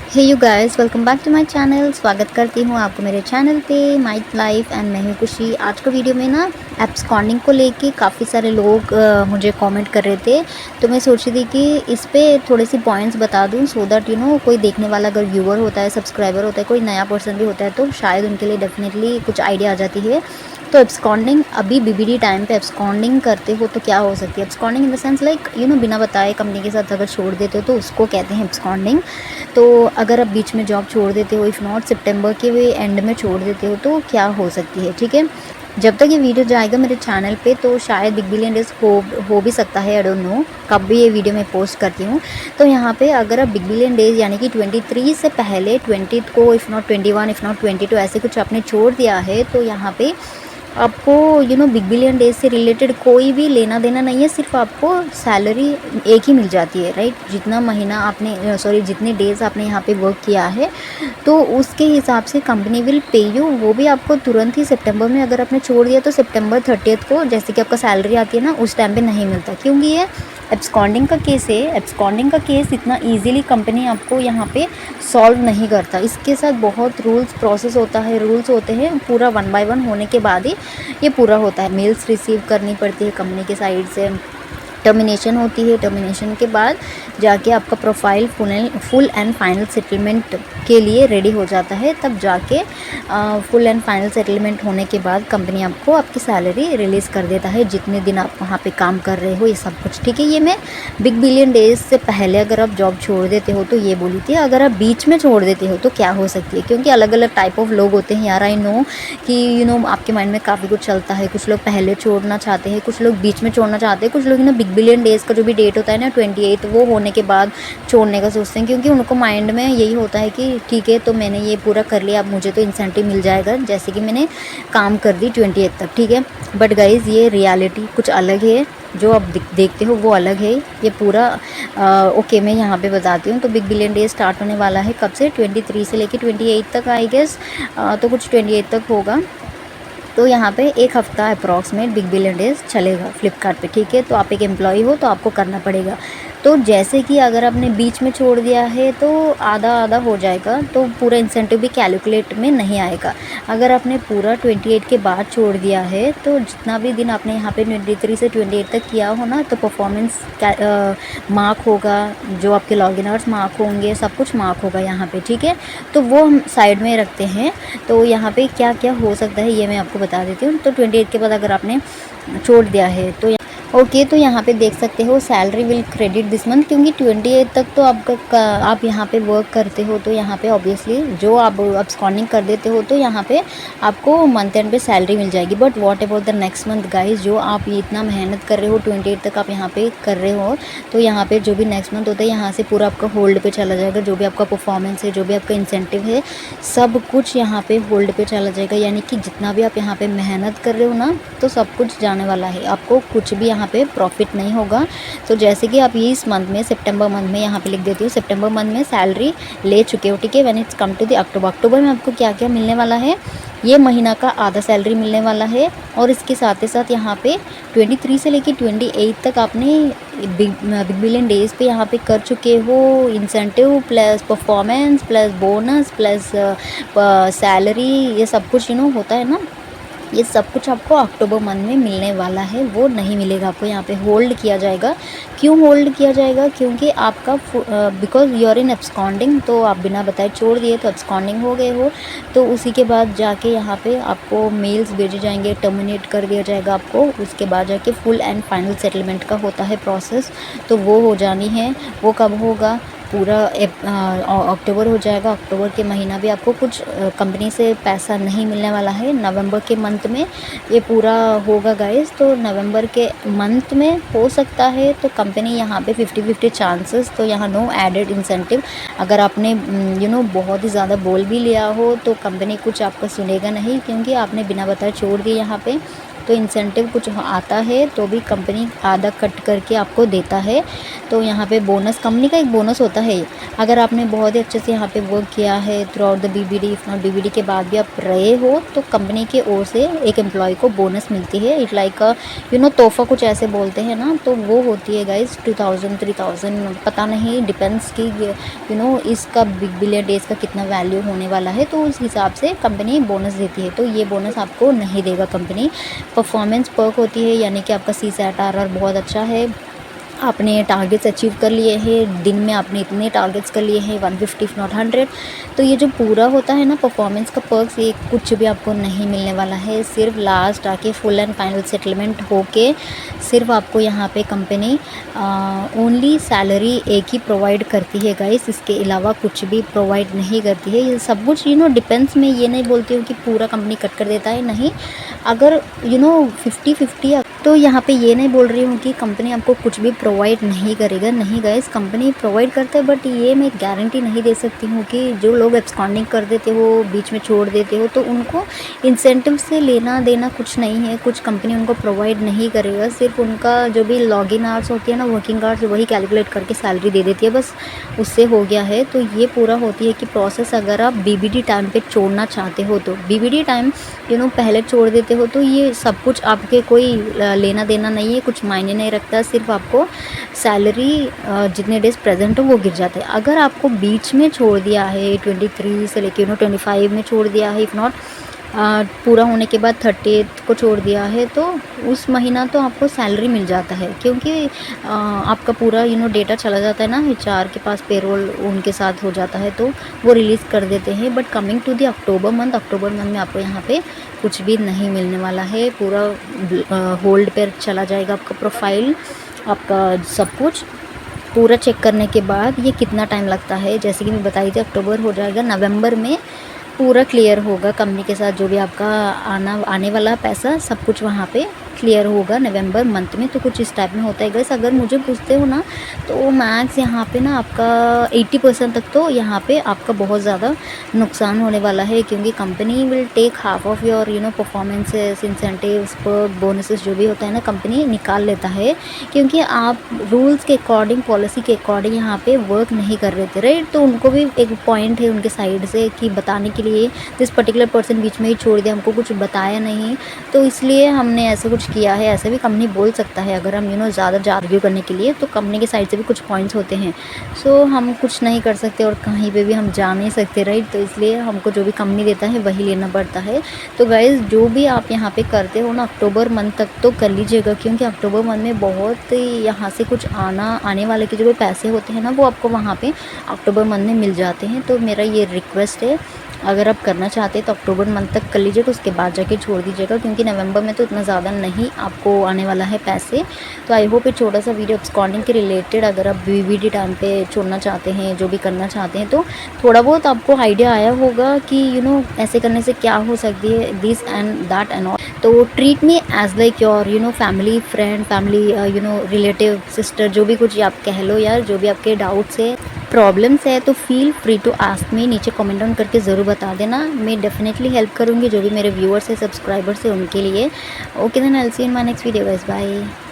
Hey you guys, welcome back to my channel. स्वागत करती हूँ आपको मेरे चैनल पे माई लाइफ एंड मैं हूँ खुशी। आज का वीडियो में ना एब्सकॉन्डिंग को लेके काफ़ी सारे लोग मुझे कमेंट कर रहे थे, तो मैं सोच रही थी कि इस पे थोड़े से पॉइंट्स बता दूँ सो दैट कोई देखने वाला अगर व्यूअर होता है, सब्सक्राइबर होता है, कोई नया पर्सन भी होता है तो शायद उनके लिए डेफिनेटली कुछ आइडिया आ जाती है। तो एब्सकॉन्डिंग अभी बीबीडी टाइम पे एब्सकॉन्डिंग करते हो तो क्या हो सकती है। Absconding in the sense like बिना बताए कंपनी के साथ अगर छोड़ देते हो तो उसको कहते हैं एब्सकॉन्डिंग। तो अगर आप बीच में जॉब छोड़ देते हो, इफ़ नॉट सितंबर के वे एंड में छोड़ देते हो तो क्या हो सकती है, ठीक है। जब तक ये वीडियो जाएगा मेरे चैनल पे तो शायद बिग बिलियन डेज हो भी सकता है, आई डोंट नो कब भी ये वीडियो मैं पोस्ट करती हूँ। तो यहाँ पे अगर आप बिग बिलियन डेज यानी कि 23 से पहले 20 को, इफ़ नॉट 21, इफ़ नॉट 22 ऐसे कुछ आपने छोड़ दिया है तो यहाँ पे आपको बिग बिलियन डेज से रिलेटेड कोई भी लेना देना नहीं है। सिर्फ आपको सैलरी एक ही मिल जाती है, राइट। जितना महीना आपने जितने डेज़ आपने यहाँ पे वर्क किया है तो उसके हिसाब से कंपनी विल पे यू। वो भी आपको तुरंत ही सितंबर में अगर आपने छोड़ दिया तो सितंबर 30 को जैसे कि आपका सैलरी आती है ना, उस टाइम पे नहीं मिलता, क्योंकि ये एब्सकॉन्डिंग का केस है। एब्सकॉन्डिंग का केस इतना इजीली कंपनी आपको यहाँ पे सॉल्व नहीं करता। इसके साथ बहुत रूल्स प्रोसेस होता है, रूल्स होते हैं, पूरा 1 बाय 1 होने के बाद ही ये पूरा होता है। मेल्स रिसीव करनी पड़ती है कंपनी के साइड से, टर्मिनेशन होती है, टर्मिनेशन के बाद जाके आपका profile full and final settlement के लिए रेडी हो जाता है। तब जाके फुल एंड फाइनल सेटलमेंट होने के बाद कंपनी आपको आपकी सैलरी रिलीज़ कर देता है, जितने दिन आप वहाँ पे काम कर रहे हो, ये सब कुछ, ठीक है। ये मैं बिग बिलियन डेज से पहले अगर आप जॉब छोड़ देते हो तो ये बोली थी। अगर आप बीच में छोड़ देते हो तो क्या हो सकती है, क्योंकि अलग अलग टाइप ऑफ लोग होते हैं यार। आई नो कि आपके माइंड में काफ़ी कुछ चलता है। कुछ लोग पहले छोड़ना चाहते हैं, कुछ लोग बीच में छोड़ना चाहते हैं, कुछ लोग बिग बिलियन डेज़ का जो भी डेट होता है ना 28, वो होने के बाद छोड़ने का सोचते हैं, क्योंकि उनको माइंड में यही होता है कि ठीक है तो मैंने ये पूरा कर लिया, अब मुझे तो इंसेंटिव मिल जाएगा जैसे कि मैंने काम कर दी 28 तक, ठीक है। बट गाइज़ ये रियलिटी कुछ अलग है, जो आप देखते हो वो अलग है। ये पूरा ओके मैं यहाँ पे बताती हूँ। तो बिग बिलियन डेज स्टार्ट होने वाला है कब से, 23 से लेके 28 तक आई गेस, तो कुछ 28 तक होगा। तो यहाँ पे एक हफ़्ता अप्रॉक्सीमेट बिग बिलियन डेज चलेगा फ्लिपकार्ट पे, ठीक है। तो आप एक एम्प्लॉय हो तो आपको करना पड़ेगा। तो जैसे कि अगर आपने बीच में छोड़ दिया है तो आधा आधा हो जाएगा, तो पूरा इंसेंटिव भी कैलकुलेट में नहीं आएगा। अगर आपने पूरा 28 के बाद छोड़ दिया है तो जितना भी दिन आपने यहाँ पे 23 से 28 तक किया हो ना, तो परफॉर्मेंस मार्क होगा, जो आपके लॉगिन आवर्स मार्क होंगे, सब कुछ मार्क होगा यहाँ पे, ठीक है। तो वो हम साइड में रखते हैं। तो यहाँ पे क्या क्या हो सकता है ये मैं आपको बता देती हूँ। तो 28 के बाद अगर आपने छोड़ दिया है तो ओके, तो यहाँ पे देख सकते हो salary will credit this month, क्योंकि 28 तक तो आप यहाँ पे वर्क करते हो, तो यहाँ पे ऑब्वियसली जो आप अब्सकॉन्डिंग कर देते हो तो यहाँ पे आपको मंथ एंड पे सैलरी मिल जाएगी। But what about the next month guys, जो आप ये इतना मेहनत कर रहे हो 28 तक आप यहाँ पे कर रहे हो, तो यहाँ पे जो भी नेक्स्ट मंथ होता है यहाँ से पूरा आपका होल्ड पे चला जाएगा। जो भी आपका परफॉर्मेंस है, जो भी आपका इंसेंटिव है, सब कुछ यहाँ पे होल्ड पे चला जाएगा। यानी कि जितना भी आप यहाँ पे मेहनत कर रहे हो ना, तो सब कुछ जाने वाला है, आपको कुछ भी यहाँ पे प्रॉफिट नहीं होगा। तो जैसे कि आप ये इस मंथ में, सितंबर मंथ में यहाँ पे लिख देती हूँ, सितंबर मंथ में सैलरी ले चुके हो, ठीक है। When it's come to the October में आपको क्या क्या मिलने वाला है, ये महीना का आधा सैलरी मिलने वाला है। और इसके साथ ही साथ यहाँ पे 23 से लेके 28 तक आपने बिग बिलियन डेज पे यहाँ पे कर चुके हो incentive plus performance plus bonus plus salary, ये सब कुछ होता है ना, ये सब कुछ आपको अक्टूबर मंथ में मिलने वाला है। वो नहीं मिलेगा आपको, यहाँ पे होल्ड किया जाएगा। क्यों होल्ड किया जाएगा, क्योंकि आपका because you are in absconding, तो आप बिना बताए छोड़ दिए तो एब्सकॉन्डिंग हो गए हो। तो उसी के बाद जाके यहाँ पे आपको मेल्स भेजे जाएंगे, टर्मिनेट कर दिया जाएगा आपको। उसके बाद जाके फुल एंड फाइनल सेटलमेंट का होता है प्रोसेस, तो वो हो जानी है। वो कब होगा, पूरा अक्टूबर हो जाएगा। अक्टूबर के महीना भी आपको कुछ कंपनी से पैसा नहीं मिलने वाला है। नवंबर के मंथ में ये पूरा होगा गाइस। तो नवंबर के मंथ में हो सकता है तो कंपनी यहाँ पे 50-50 चांसेस, तो यहाँ नो एडेड इंसेंटिव। अगर आपने बहुत ही ज़्यादा बोल भी लिया हो तो कंपनी कुछ आपका सुनेगा नहीं, क्योंकि आपने बिना बताए छोड़ दिए यहाँ पे। तो इंसेंटिव कुछ आता है तो भी कंपनी आधा कट करके आपको देता है। तो यहाँ पे बोनस, कंपनी का एक बोनस होता है। अगर आपने बहुत ही अच्छे से यहाँ पे वर्क किया है through out the BBD, if not BBD के बाद भी आप रहे हो तो कंपनी के ओर से एक एम्प्लॉय को बोनस मिलती है। इट लाइक तोहफा कुछ ऐसे बोलते हैं ना, तो वो होती है गाइज 2000 3000 पता नहीं, डिपेंड्स कि इसका बिग बिलियन डेज का कितना वैल्यू होने वाला है, तो उस हिसाब से कंपनी बोनस देती है। तो ये बोनस आपको नहीं देगा कंपनी। परफॉर्मेंस पर्क होती है, यानी कि आपका CSAT बहुत अच्छा है, आपने टारगेट्स अचीव कर लिए हैं, दिन में आपने इतने टारगेट्स कर लिए हैं 150 इफ नॉट 100। तो ये जो पूरा होता है ना परफॉर्मेंस का पर्क्स, ये कुछ भी आपको नहीं मिलने वाला है। सिर्फ लास्ट आके फुल एंड फाइनल सेटलमेंट होके सिर्फ आपको यहाँ पे कंपनी ओनली सैलरी एक ही प्रोवाइड करती है गाइस, इसके अलावा कुछ भी प्रोवाइड नहीं करती है। ये सब कुछ डिपेंड्स, में ये नहीं बोलती हूँ कि पूरा कंपनी कट कर देता है, नहीं। अगर 50-50, तो यहाँ पे ये नहीं बोल रही हूँ कि कंपनी आपको कुछ भी प्रोवाइड नहीं करेगा, नहीं गाइस, कंपनी प्रोवाइड करता है, बट ये मैं गारंटी नहीं दे सकती हूँ कि जो लोग एब्सकॉन्डिंग कर देते हो, बीच में छोड़ देते हो, तो उनको इंसेंटिव से लेना देना कुछ नहीं है, कुछ कंपनी उनको प्रोवाइड नहीं करेगा। सिर्फ उनका जो भी लॉगिन आवर्स होती है ना, वर्किंग आवर्स, वही कैलकुलेट करके सैलरी दे देती है, बस उससे हो गया है। तो ये पूरा होती है कि प्रोसेस, अगर आप बीबीडी टाइम पे छोड़ना चाहते हो तो बीबीडी टाइम पहले छोड़ देते हो तो ये सब कुछ आपके कोई लेना देना नहीं है, कुछ मायने नहीं रखता। सिर्फ आपको सैलरी जितने डेज प्रेजेंट हो वो गिर जाते हैं। अगर आपको बीच में छोड़ दिया है 23 से लेके 25 में छोड़ दिया है, इफ़ नॉट पूरा होने के बाद 30th को छोड़ दिया है, तो उस महीना तो आपको सैलरी मिल जाता है, क्योंकि आपका पूरा डेटा चला जाता है ना HR के पास, पेरोल उनके साथ हो जाता है, तो वो रिलीज़ कर देते हैं। But coming to the October month में आपको यहाँ पे कुछ भी नहीं मिलने वाला है, पूरा होल्ड पर चला जाएगा आपका प्रोफाइल, आपका सब कुछ पूरा चेक करने के बाद। ये कितना टाइम लगता है, जैसे कि मैं बताई थी, अक्टूबर हो जाएगा, नवंबर में पूरा क्लियर होगा कंपनी के साथ, जो भी आपका आने वाला पैसा सब कुछ वहाँ पे क्लियर होगा नवंबर मंथ में। तो कुछ इस टाइप में होता है गाइस। अगर मुझे पूछते हो ना, तो मैक्स यहाँ पे ना आपका 80% तक तो यहाँ पे आपका बहुत ज़्यादा नुकसान होने वाला है, क्योंकि company will take half of your performances, incentives, perk, bonuses, जो भी होता है ना, कंपनी निकाल लेता है, क्योंकि आप रूल्स के अकॉर्डिंग, पॉलिसी के अकॉर्डिंग यहाँ पे वर्क नहीं कर रहे थे, राइट। तो उनको भी एक पॉइंट है उनके साइड से कि बताने के लिए दिस पर्टिकुलर पर्सन बीच में ही छोड़ दिया, हमको कुछ बताया नहीं, तो इसलिए हमने ऐसा कुछ किया है। ऐसे भी कंपनी बोल सकता है, अगर हम ज़्यादा आर्ग्यू करने के लिए, तो कंपनी के साइड से भी कुछ पॉइंट्स होते हैं। सो हम कुछ नहीं कर सकते और कहीं पे भी हम जा नहीं सकते, राइट। तो इसलिए हमको जो भी कंपनी देता है वही लेना पड़ता है। तो गाइस, जो भी आप यहाँ पे करते हो ना, अक्टूबर मंथ तक तो कर लीजिएगा, क्योंकि अक्टूबर मंथ में बहुत यहाँ से कुछ आने वाले के जो भी पैसे होते हैं ना, वो आपको वहाँ पे अक्टूबर मंथ में मिल जाते हैं। तो मेरा ये रिक्वेस्ट है, अगर आप करना चाहते हैं तो अक्टूबर मंथ तक कर लीजिएगा, उसके बाद जाके छोड़ दीजिएगा, क्योंकि नवंबर में तो इतना ज़्यादा नहीं आपको आने वाला है पैसे। तो आई होप ये छोटा सा वीडियो एब्सकॉन्डिंग के रिलेटेड, अगर आप बीबीडी टाइम पे छोड़ना चाहते हैं, जो भी करना चाहते हैं, तो थोड़ा बहुत आपको आइडिया आया होगा कि ऐसे करने से क्या हो सकती है, this and that and all. तो treat me as like your family, friend, family, relative, sister, जो भी कुछ आप कह लो यार, जो भी आपके डाउट्स है, प्रॉब्लम्स है, तो feel free to ask me. नीचे कमेंट डाउन करके ज़रूर बता देना, मैं डेफिनेटली हेल्प करूँगी, जो भी मेरे व्यूअर्स है, सब्सक्राइबर्स है, उनके लिए। Okay then, I will see you in my next video guys, bye.